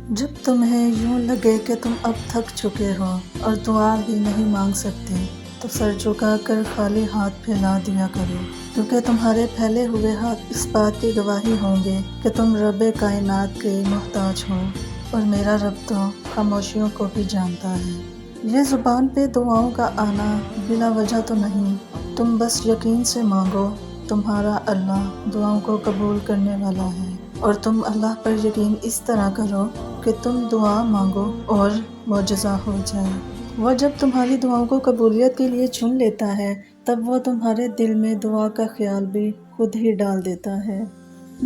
جب تمہیں یوں لگے کہ تم اب تھک چکے ہو اور دعا بھی نہیں مانگ سکتے تو سر جھکا کر خالی ہاتھ پھیلا دیا کرو، کیونکہ تمہارے پھیلے ہوئے ہاتھ اس بات کی گواہی ہوں گے کہ تم رب کائنات کے محتاج ہو، اور میرا رب تو خاموشیوں کو بھی جانتا ہے۔ یہ زبان پہ دعاؤں کا آنا بلا وجہ تو نہیں، تم بس یقین سے مانگو، تمہارا اللہ دعاؤں کو قبول کرنے والا ہے، اور تم اللہ پر یقین اس طرح کرو کہ تم دعا مانگو اور معجزہ ہو جائے۔ وہ جب تمہاری دعاؤں کو قبولیت کے لیے چن لیتا ہے تب وہ تمہارے دل میں دعا کا خیال بھی خود ہی ڈال دیتا ہے۔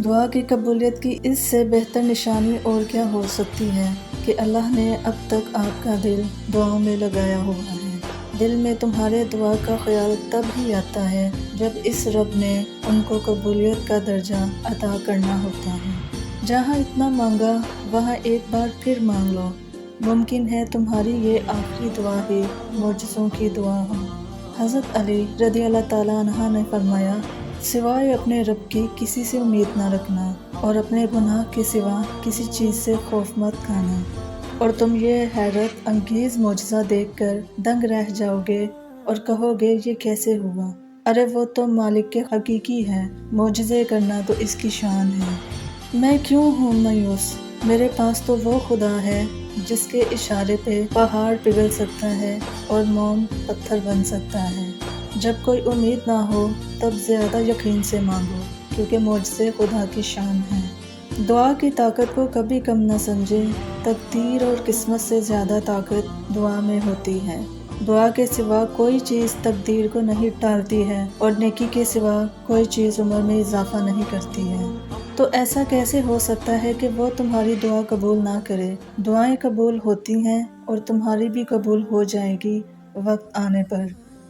دعا کی قبولیت کی اس سے بہتر نشانی اور کیا ہو سکتی ہے کہ اللہ نے اب تک آپ کا دل دعاؤں میں لگایا ہوا ہے۔ دل میں تمہارے دعا کا خیال تب ہی آتا ہے جب اس رب نے ان کو قبولیت کا درجہ عطا کرنا ہوتا ہے۔ جہاں اتنا مانگا وہاں ایک بار پھر مانگ لو، ممکن ہے تمہاری یہ آخری دعا ہی معجزوں کی دعا ہو۔ حضرت علی رضی اللہ تعالیٰ عنہ نے فرمایا، سوائے اپنے رب کی کسی سے امید نہ رکھنا، اور اپنے گناہ کے سوا کسی چیز سے خوف مت کھانا، اور تم یہ حیرت انگیز معجزہ دیکھ کر دنگ رہ جاؤ گے اور کہو گے یہ کیسے ہوا؟ ارے وہ تو مالک کے حقیقی ہے، معجزے کرنا تو اس کی شان ہے۔ میں کیوں ہوں مایوس؟ میرے پاس تو وہ خدا ہے جس کے اشارے پہ پہاڑ پگھل سکتا ہے اور موم پتھر بن سکتا ہے۔ جب کوئی امید نہ ہو تب زیادہ یقین سے مانگو، کیونکہ معجزے خدا کی شان ہیں۔ دعا کی طاقت کو کبھی کم نہ سمجھے، تقدیر اور قسمت سے زیادہ طاقت دعا میں ہوتی ہے۔ دعا کے سوا کوئی چیز تقدیر کو نہیں ٹالتی ہے، اور نیکی کے سوا کوئی چیز عمر میں اضافہ نہیں کرتی ہے۔ تو ایسا کیسے ہو سکتا ہے کہ وہ تمہاری دعا قبول نہ کرے؟ دعائیں قبول ہوتی ہیں اور تمہاری بھی قبول ہو جائے گی وقت آنے پر۔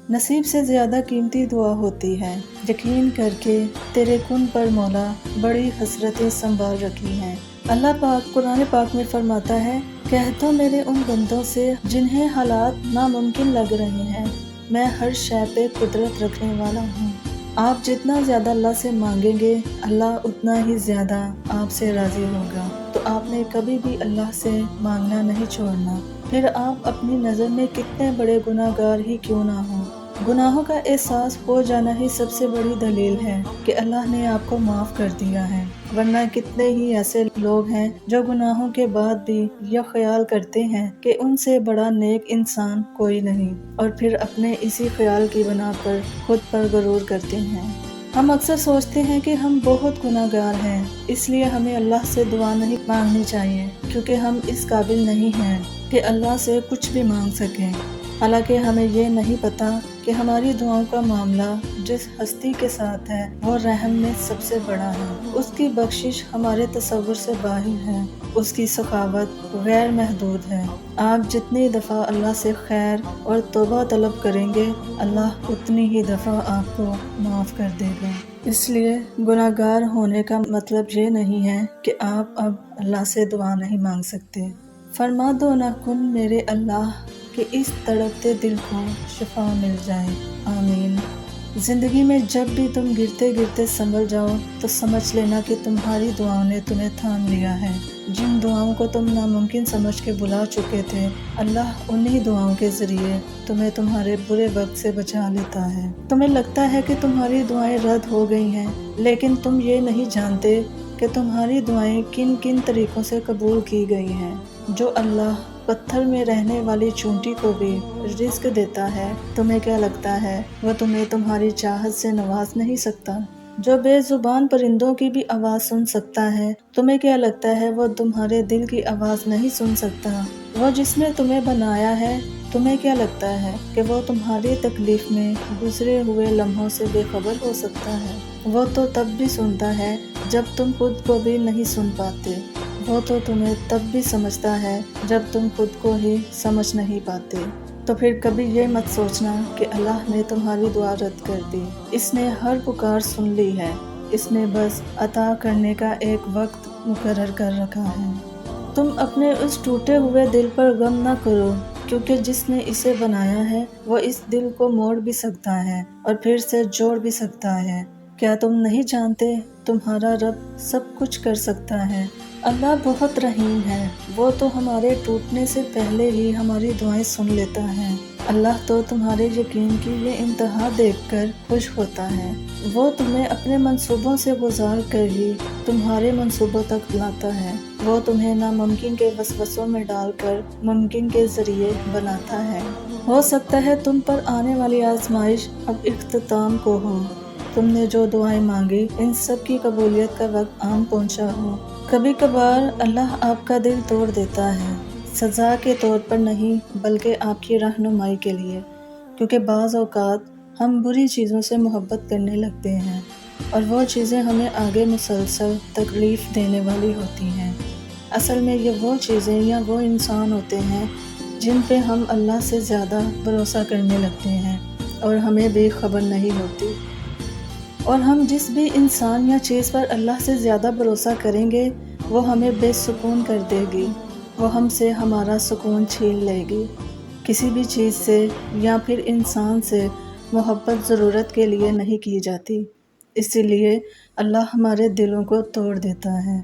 نصیب سے زیادہ قیمتی دعا ہوتی ہے۔ یقین کر کے تیرے کن پر مولا بڑی حسرتیں سنبھال رکھی ہیں۔ اللہ پاک قرآن پاک میں فرماتا ہے، کہہ دو میرے ان بندوں سے جنہیں حالات ناممکن لگ رہے ہیں، میں ہر شے پہ قدرت رکھنے والا ہوں۔ آپ جتنا زیادہ اللہ سے مانگیں گے اللہ اتنا ہی زیادہ آپ سے راضی ہوگا۔ تو آپ نے کبھی بھی اللہ سے مانگنا نہیں چھوڑنا، پھر آپ اپنی نظر میں کتنے بڑے گناہ گار ہی کیوں نہ ہوں۔ گناہوں کا احساس ہو جانا ہی سب سے بڑی دلیل ہے کہ اللہ نے آپ کو معاف کر دیا ہے، ورنہ کتنے ہی ایسے لوگ ہیں جو گناہوں کے بعد بھی یہ خیال کرتے ہیں کہ ان سے بڑا نیک انسان کوئی نہیں، اور پھر اپنے اسی خیال کی بنا پر خود پر غرور کرتے ہیں۔ ہم اکثر سوچتے ہیں کہ ہم بہت گناہ گار ہیں، اس لیے ہمیں اللہ سے دعا نہیں مانگنی چاہیے، کیونکہ ہم اس قابل نہیں ہیں کہ اللہ سے کچھ بھی مانگ سکیں۔ حالانکہ ہمیں یہ نہیں پتہ کہ ہماری دعاؤں کا معاملہ جس ہستی کے ساتھ ہے وہ رحم میں سب سے بڑا ہے۔ اس کی بخشش ہمارے تصور سے باہر ہے، اس کی سخاوت غیر محدود ہے۔ آپ جتنی دفعہ اللہ سے خیر اور توبہ طلب کریں گے اللہ اتنی ہی دفعہ آپ کو معاف کر دے گا۔ اس لیے گناہ گار ہونے کا مطلب یہ نہیں ہے کہ آپ اب اللہ سے دعا نہیں مانگ سکتے۔ فرما دو نہ کن میرے اللہ کہ اس تڑپتے دل کو شفا مل جائے، آمین۔ زندگی میں جب بھی تم گرتے گرتے سنبھل جاؤ تو سمجھ لینا کہ تمہاری دعاؤں نے تمہیں تھام لیا ہے۔ جن دعاؤں کو تم ناممکن سمجھ کے بلا چکے تھے اللہ انہی دعاؤں کے ذریعے تمہیں تمہارے برے وقت سے بچا لیتا ہے۔ تمہیں لگتا ہے کہ تمہاری دعائیں رد ہو گئی ہیں، لیکن تم یہ نہیں جانتے کہ تمہاری دعائیں کن کن طریقوں سے قبول کی گئی ہیں۔ جو اللہ پتھر میں رہنے والی چونٹی کو بھی رزق دیتا ہے، تمہیں کیا لگتا ہے وہ تمہیں تمہاری چاہت سے نواز نہیں سکتا؟ جو بے زبان پرندوں کی بھی آواز سن سکتا ہے، تمہیں کیا لگتا ہے وہ تمہارے دل کی آواز نہیں سن سکتا؟ وہ جس نے تمہیں بنایا ہے، تمہیں کیا لگتا ہے کہ وہ تمہاری تکلیف میں گزرے ہوئے لمحوں سے بے خبر ہو سکتا ہے؟ وہ تو تب بھی سنتا ہے جب تم خود کو بھی نہیں سن پاتے، وہ تو تمہیں تب بھی سمجھتا ہے جب تم خود کو ہی سمجھ نہیں پاتے۔ تو پھر کبھی یہ مت سوچنا کہ اللہ نے تمہاری دعا رد کر دی، اس نے ہر پکار سن لی ہے، اس نے بس عطا کرنے کا ایک وقت مقرر کر رکھا ہے۔ تم اپنے اس ٹوٹے ہوئے دل پر غم نہ کرو، کیونکہ جس نے اسے بنایا ہے وہ اس دل کو موڑ بھی سکتا ہے اور پھر سے جوڑ بھی سکتا ہے۔ کیا تم نہیں جانتے تمہارا رب سب کچھ کر سکتا ہے؟ اللہ بہت رحیم ہے، وہ تو ہمارے ٹوٹنے سے پہلے ہی ہماری دعائیں سن لیتا ہے۔ اللہ تو تمہارے یقین کی یہ انتہا دیکھ کر خوش ہوتا ہے۔ وہ تمہیں اپنے منصوبوں سے گزار کر ہی تمہارے منصوبوں تک لاتا ہے۔ وہ تمہیں ناممکن کے وسوسوں میں ڈال کر ممکن کے ذریعے بناتا ہے۔ ہو سکتا ہے تم پر آنے والی آزمائش اب اختتام کو ہو۔ تم نے جو دعائیں مانگی ان سب کی قبولیت کا وقت آن پہنچا ہو۔ کبھی کبھار اللہ آپ کا دل توڑ دیتا ہے، سزا کے طور پر نہیں بلکہ آپ کی رہنمائی کے لیے، کیونکہ بعض اوقات ہم بری چیزوں سے محبت کرنے لگتے ہیں اور وہ چیزیں ہمیں آگے مسلسل تکلیف دینے والی ہوتی ہیں۔ اصل میں یہ وہ چیزیں یا وہ انسان ہوتے ہیں جن پہ ہم اللہ سے زیادہ بھروسہ کرنے لگتے ہیں اور ہمیں بھی خبر نہیں ہوتی۔ اور ہم جس بھی انسان یا چیز پر اللہ سے زیادہ بھروسہ کریں گے وہ ہمیں بے سکون کر دے گی، وہ ہم سے ہمارا سکون چھین لے گی۔ کسی بھی چیز سے یا پھر انسان سے محبت ضرورت کے لیے نہیں کی جاتی، اسی لیے اللہ ہمارے دلوں کو توڑ دیتا ہے۔